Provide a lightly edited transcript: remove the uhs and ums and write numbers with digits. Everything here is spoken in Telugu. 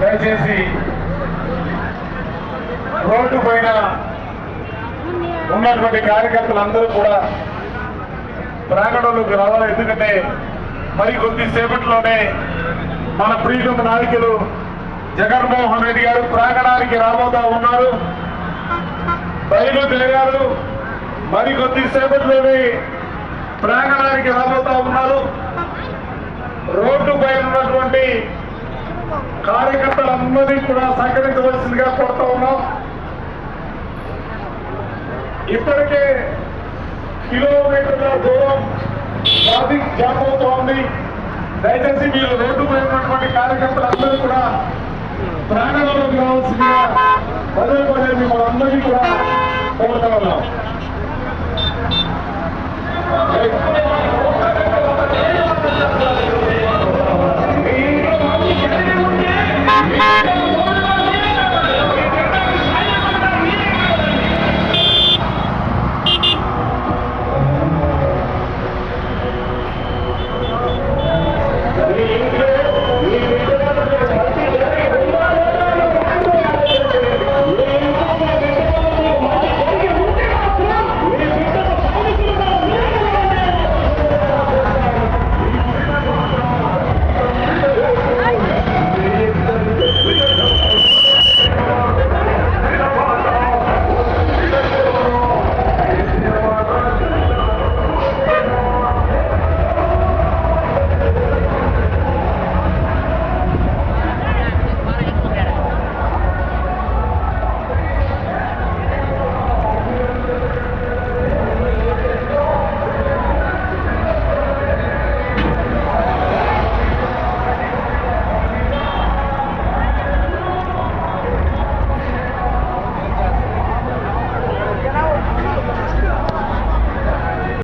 దయచేసి రోడ్డు పైన ఉన్నటువంటి కార్యకర్తలందరూ కూడా ప్రాంగణంలోకి రావాలి. ఎందుకంటే మరి కొద్దిసేపట్లోనే మన ప్రీతమ నాయకులు జగన్మోహన్ రెడ్డి గారు ప్రాంగణానికి రాబోతా ఉన్నారు. బయలుదేరారు. మరి కొద్దిసేపట్లోనే ప్రాంగణానికి రాబోతా ఉన్నారు. రోడ్డు పైన ఉన్నటువంటి కార్యకర్తలందరినీ కూడా సహకరించవలసిందిగా కోరుతా ఉన్నాం. ఇప్పటికే కిలోమీటర్ల దూరం ట్రాఫిక్ జామ్ అవుతా ఉంది. దయచేసి మీరు రోడ్డు పై ఉన్నటువంటి కార్యకర్తలందరూ కూడా ప్రాంగణంలోకి రావాల్సిందిగా పదే పదే మిమ్మల్ని అందరినీ కూడా కోరుతా ఉన్నాం.